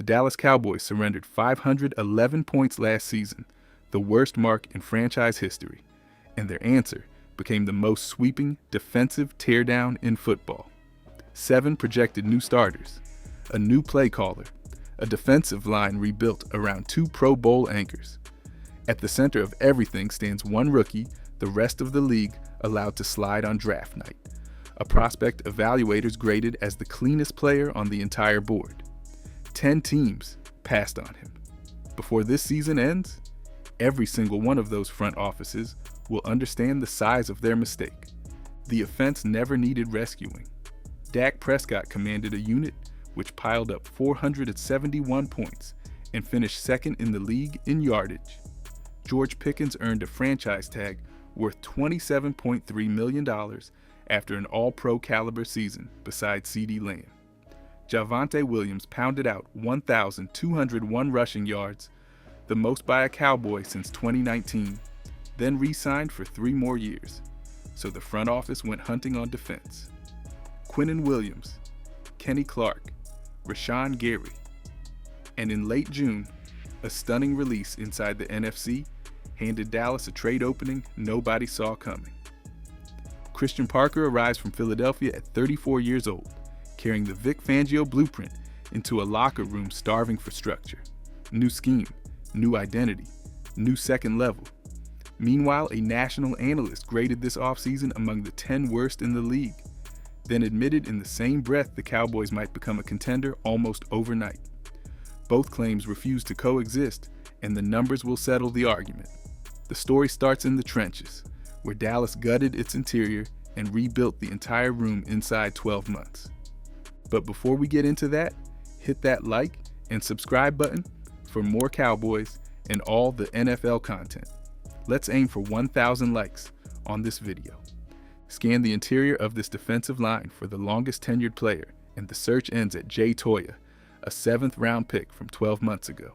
The Dallas Cowboys surrendered 511 points last season, the worst mark in franchise history, and their answer became the most sweeping defensive teardown in football. 7 projected new starters, a new play caller, a defensive line rebuilt around 2 Pro Bowl anchors. At the center of everything stands one rookie, the rest of the league allowed to slide on draft night, a prospect evaluators graded as the cleanest player on the entire board. 10 teams passed on him. Before this season ends, every single one of those front offices will understand the size of their mistake. The offense never needed rescuing. Dak Prescott commanded a unit which piled up 471 points and finished second in the league in yardage. George Pickens earned a franchise tag worth $27.3 million after an all-pro caliber season beside CeeDee Lamb. Javonte Williams pounded out 1,201 rushing yards, the most by a Cowboy since 2019, then re-signed for 3 more years. So the front office went hunting on defense. Quinnen Williams, Kenny Clark, Rashawn Gary, and in late June, a stunning release inside the NFC handed Dallas a trade opening nobody saw coming. Christian Parker arrives from Philadelphia at 34 years old, carrying the Vic Fangio blueprint into a locker room starving for structure. New scheme, new identity, new second level. Meanwhile, a national analyst graded this offseason among the 10 worst in the league, then admitted in the same breath the Cowboys might become a contender almost overnight. Both claims refuse to coexist, and the numbers will settle the argument. The story starts in the trenches, where Dallas gutted its interior and rebuilt the entire room inside 12 months. But before we get into that, hit that like and subscribe button for more Cowboys and all the NFL content. Let's aim for 1,000 likes on this video. Scan the interior of this defensive line for the longest tenured player, and the search ends at Jay Toya, a 7th round pick from 12 months ago.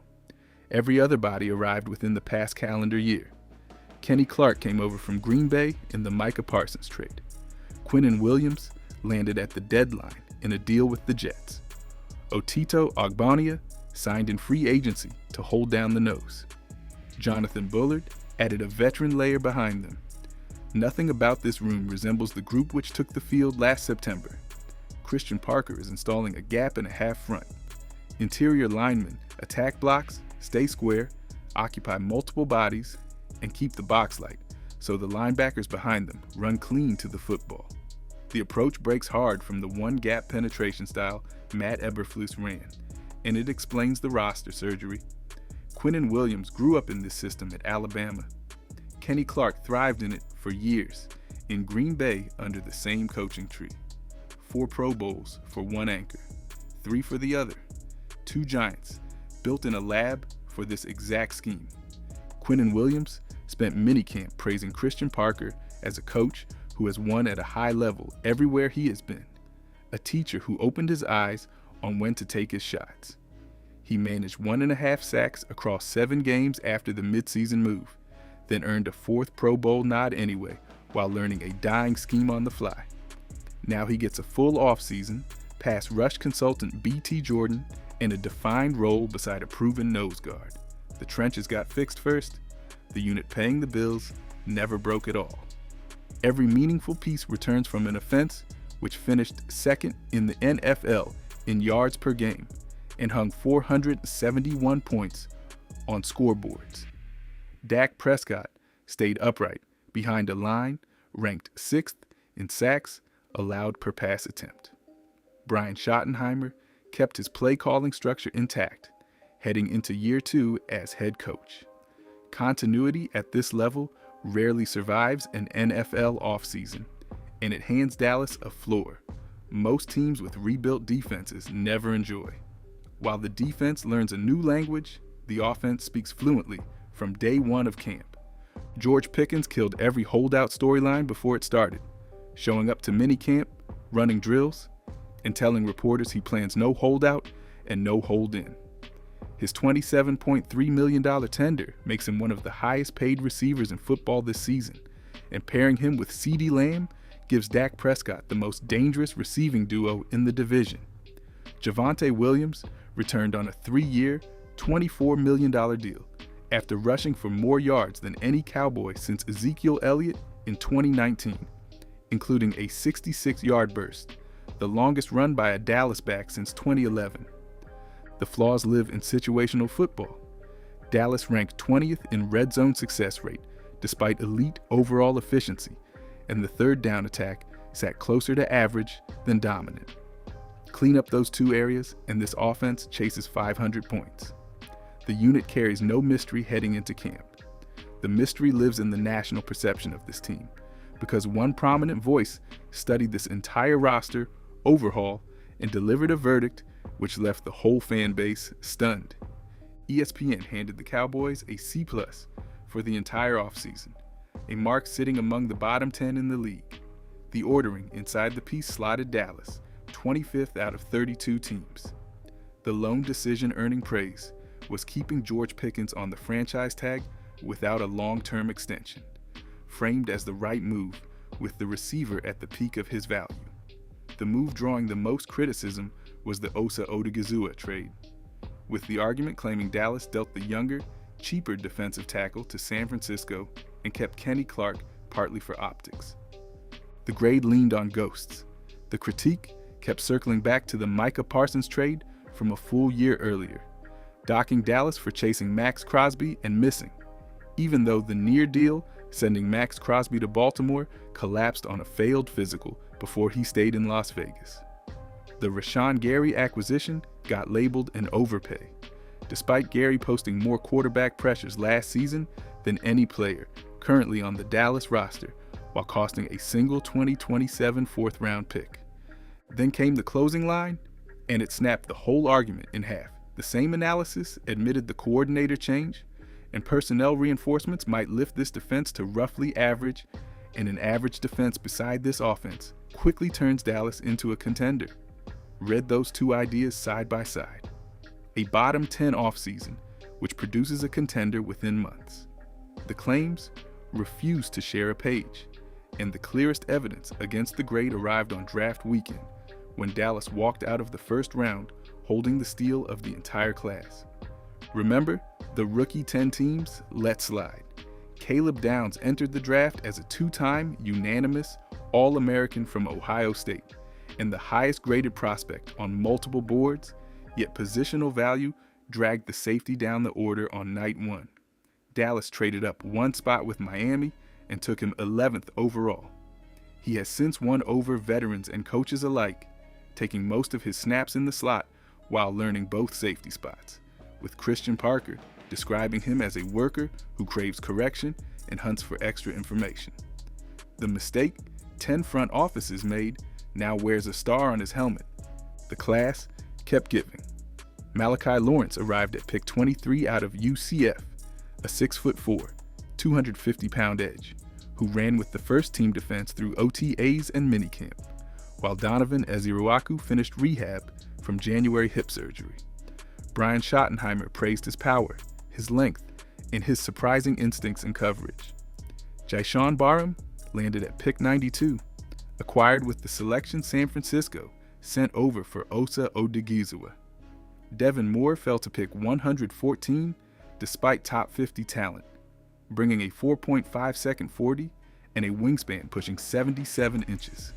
Every other body arrived within the past calendar year. Kenny Clark came over from Green Bay in the Micah Parsons trade. Quinnen Williams landed at the deadline in a deal with the Jets. Otito Ogbonnia signed in free agency to hold down the nose. Jonathan Bullard added a veteran layer behind them. Nothing about this room resembles the group which took the field last September. Christian Parker is installing a gap and a half front. Interior linemen attack blocks, stay square, occupy multiple bodies, and keep the box light, so the linebackers behind them run clean to the football. The approach breaks hard from the one-gap penetration style Matt Eberflus ran, and it explains the roster surgery. Quinnen Williams grew up in this system at Alabama. Kenny Clark thrived in it for years, in Green Bay under the same coaching tree. 4 Pro Bowls for one anchor, 3 for the other. 2 giants, built in a lab for this exact scheme. Quinnen Williams spent minicamp praising Christian Parker as a coach who has won at a high level everywhere he has been, a teacher who opened his eyes on when to take his shots. He managed 1.5 sacks across 7 games after the midseason move, then earned a 4th Pro Bowl nod anyway while learning a dying scheme on the fly. Now he gets a full offseason, past rush consultant BT Jordan, and a defined role beside a proven nose guard. The trenches got fixed first. The unit paying the bills never broke at all. Every meaningful piece returns from an offense which finished second in the NFL in yards per game and hung 471 points on scoreboards. Dak Prescott stayed upright behind a line ranked 6th in sacks allowed per pass attempt. Brian Schottenheimer kept his play-calling structure intact, heading into year 2 as head coach. Continuity at this level rarely survives an NFL offseason, and it hands Dallas a floor most teams with rebuilt defenses never enjoy. While the defense learns a new language, the offense speaks fluently from day 1 of camp. George Pickens killed every holdout storyline before it started, showing up to minicamp, running drills, and telling reporters he plans no holdout and no hold in. His $27.3 million tender makes him one of the highest paid receivers in football this season, and pairing him with CeeDee Lamb gives Dak Prescott the most dangerous receiving duo in the division. Javonte Williams returned on a 3-year, $24 million deal after rushing for more yards than any Cowboy since Ezekiel Elliott in 2019, including a 66-yard burst, the longest run by a Dallas back since 2011. The flaws live in situational football. Dallas ranked 20th in red zone success rate, despite elite overall efficiency, and the third down attack sat closer to average than dominant. Clean up those two areas, and this offense chases 500 points. The unit carries no mystery heading into camp. The mystery lives in the national perception of this team, because one prominent voice studied this entire roster, overhaul, and delivered a verdict which left the whole fan base stunned. ESPN handed the Cowboys a C+ for the entire offseason, a mark sitting among the bottom 10 in the league. The ordering inside the piece slotted Dallas 25th out of 32 teams. The lone decision earning praise was keeping George Pickens on the franchise tag without a long-term extension, framed as the right move with the receiver at the peak of his value. The move drawing the most criticism was the Osa Odigizua trade, with the argument claiming Dallas dealt the younger, cheaper defensive tackle to San Francisco and kept Kenny Clark partly for optics. The grade leaned on ghosts. The critique kept circling back to the Micah Parsons trade from a full year earlier, docking Dallas for chasing Max Crosby and missing, even though the near deal sending Max Crosby to Baltimore collapsed on a failed physical before he stayed in Las Vegas. The Rashawn Gary acquisition got labeled an overpay, despite Gary posting more quarterback pressures last season than any player currently on the Dallas roster, while costing a single 2027 fourth-round pick. Then came the closing line, and it snapped the whole argument in half. The same analysis admitted the coordinator change, and personnel reinforcements might lift this defense to roughly average, and an average defense beside this offense quickly turns Dallas into a contender. Read those two ideas side by side. A bottom 10 offseason, which produces a contender within months. The claims refused to share a page, and the clearest evidence against the grade arrived on draft weekend, when Dallas walked out of the first round holding the steal of the entire class. Remember, the rookie 10 teams let slide. Caleb Downs entered the draft as a 2-time unanimous All-American from Ohio State, and the highest graded prospect on multiple boards, yet positional value dragged the safety down the order on night 1. Dallas traded up one spot with Miami and took him 11th overall. He has since won over veterans and coaches alike, taking most of his snaps in the slot while learning both safety spots, with Christian Parker describing him as a worker who craves correction and hunts for extra information. The mistake 10 front offices made now wears a star on his helmet. The class kept giving. Malachi Lawrence arrived at pick 23 out of UCF, a 6'4", 250-pound edge, who ran with the first team defense through OTAs and minicamp, while Donovan Eziruaku finished rehab from January hip surgery. Brian Schottenheimer praised his power, his length, and his surprising instincts in coverage. Jyshawn Barham landed at pick 92, acquired with the selection San Francisco sent over for Osa Odigizua. Devin Moore fell to pick 114 despite top 50 talent, bringing a 4.5-second 40 and a wingspan pushing 77 inches.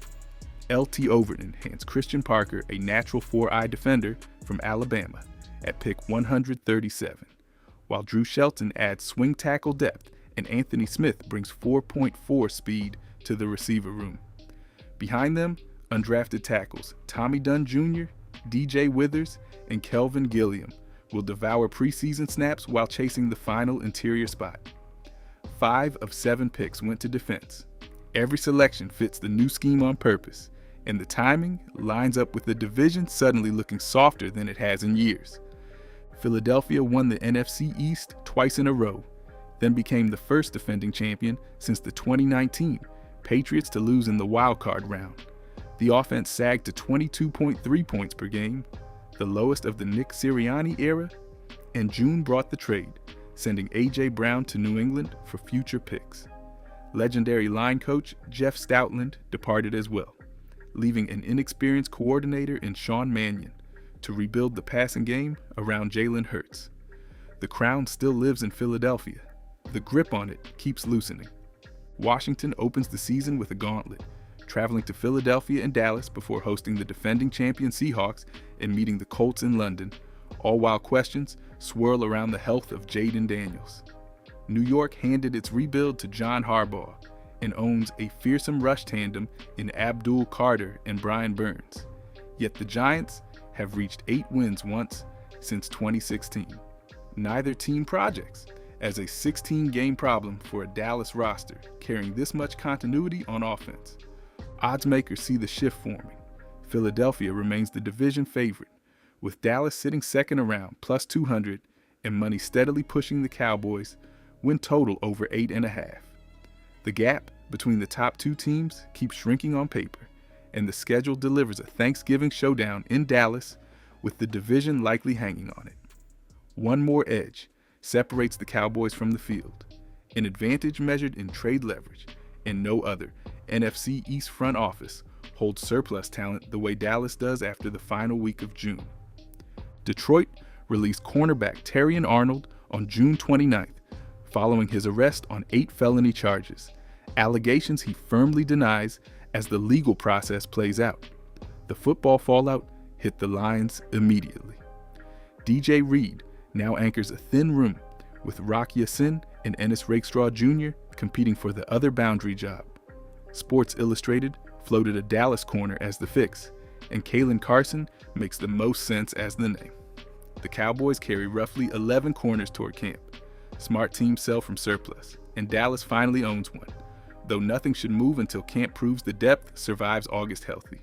LT Overton hands Christian Parker a natural 4-eye defender from Alabama at pick 137, while Drew Shelton adds swing tackle depth and Anthony Smith brings 4.4 speed to the receiver room. Behind them, undrafted tackles Tommy Dunn Jr., DJ Withers, and Kelvin Gilliam will devour preseason snaps while chasing the final interior spot. 5 of 7 picks went to defense. Every selection fits the new scheme on purpose, and the timing lines up with the division suddenly looking softer than it has in years. Philadelphia won the NFC East twice in a row, then became the first defending champion since the 2019 Patriots to lose in the wildcard round. The offense sagged to 22.3 points per game, the lowest of the Nick Sirianni era, and June brought the trade, sending A.J. Brown to New England for future picks. Legendary line coach Jeff Stoutland departed as well, leaving an inexperienced coordinator in Sean Mannion to rebuild the passing game around Jalen Hurts. The crown still lives in Philadelphia. The grip on it keeps loosening. Washington opens the season with a gauntlet, traveling to Philadelphia and Dallas before hosting the defending champion Seahawks and meeting the Colts in London, all while questions swirl around the health of Jaden Daniels. New York handed its rebuild to John Harbaugh and owns a fearsome rush tandem in Abdul Carter and Brian Burns. Yet the Giants have reached 8 wins once since 2016. Neither team projects as a 16-game problem for a Dallas roster carrying this much continuity on offense. Odds makers see the shift forming. Philadelphia remains the division favorite, with Dallas sitting second around plus 200 and money steadily pushing the Cowboys, win total over 8.5. The gap between the top 2 teams keeps shrinking on paper, and the schedule delivers a Thanksgiving showdown in Dallas with the division likely hanging on it. One more edge separates the Cowboys from the field, an advantage measured in trade leverage, and no other NFC East front office holds surplus talent the way Dallas does after the final week of June. Detroit released cornerback Terrion Arnold on June 29th, following his arrest on 8 felony charges, allegations he firmly denies as the legal process plays out. The football fallout hit the Lions immediately. DJ Reed now anchors a thin room, with Rock Ya-Sin and Ennis Rakestraw Jr. competing for the other boundary job. Sports Illustrated floated a Dallas corner as the fix, and Kalen Carson makes the most sense as the name. The Cowboys carry roughly 11 corners toward camp. Smart teams sell from surplus, and Dallas finally owns one, though nothing should move until camp proves the depth survives August healthy.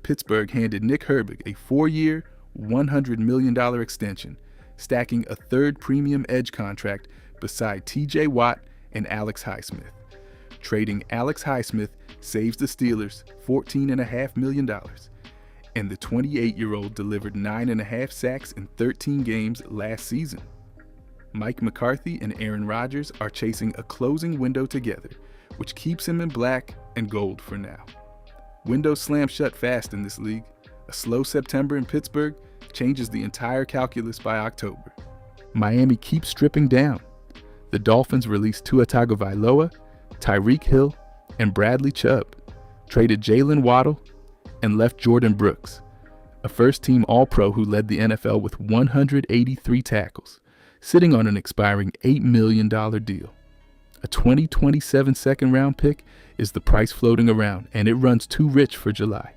Pittsburgh handed Nick Herbig a 4-year, $100 million extension, stacking a third premium edge contract beside TJ Watt and Alex Highsmith. Trading Alex Highsmith saves the Steelers $14.5 million, and the 28-year-old delivered 9.5 sacks in 13 games last season. Mike McCarthy and Aaron Rodgers are chasing a closing window together, which keeps him in black and gold for now. Windows slam shut fast in this league. A slow September in Pittsburgh changes the entire calculus by October. Miami keeps stripping down. The Dolphins released Tua Tagovailoa, Tyreek Hill, and Bradley Chubb, traded Jalen Waddle, and left Jordan Brooks, a first-team All-Pro who led the NFL with 183 tackles, sitting on an expiring $8 million deal. A 2027 second-round pick is the price floating around, and it runs too rich for July.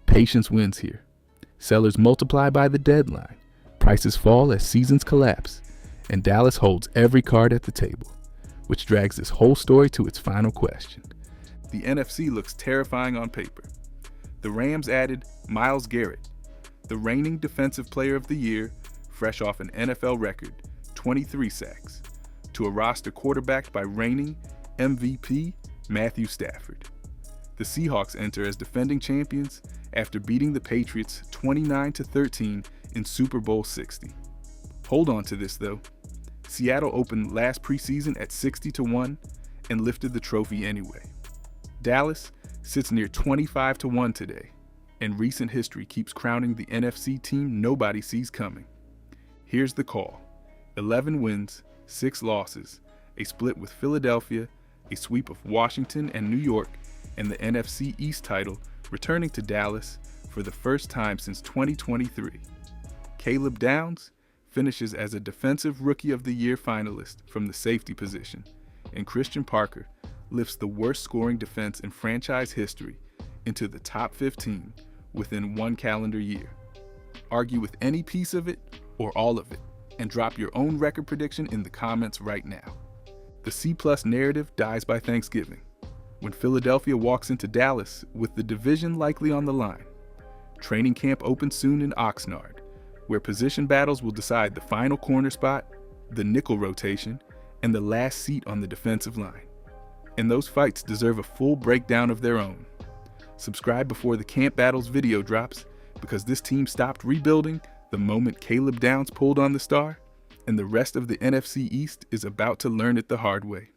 Patience wins here. Sellers multiply by the deadline. Prices fall as seasons collapse, and Dallas holds every card at the table, which drags this whole story to its final question. The NFC looks terrifying on paper. The Rams added Myles Garrett, the reigning Defensive Player of the Year, fresh off an NFL record, 23 sacks, to a roster quarterbacked by reigning MVP Matthew Stafford. The Seahawks enter as defending champions after beating the Patriots 29-13 in Super Bowl 60. Hold on to this though. Seattle opened last preseason at 60-1 and lifted the trophy anyway. Dallas sits near 25-1 today, and recent history keeps crowning the NFC team nobody sees coming. Here's the call: 11 wins, 6 losses, a split with Philadelphia, a sweep of Washington and New York, and the NFC East title returning to Dallas for the first time since 2023. Caleb Downs finishes as a Defensive Rookie of the Year finalist from the safety position, and Christian Parker lifts the worst scoring defense in franchise history into the top 15 within 1 calendar year. Argue with any piece of it or all of it, and drop your own record prediction in the comments right now. The C+ narrative dies by Thanksgiving, when Philadelphia walks into Dallas with the division likely on the line. Training camp opens soon in Oxnard, where position battles will decide the final corner spot, the nickel rotation, and the last seat on the defensive line. And those fights deserve a full breakdown of their own. Subscribe before the Camp Battles video drops, because this team stopped rebuilding the moment Caleb Downs pulled on the star, and the rest of the NFC East is about to learn it the hard way.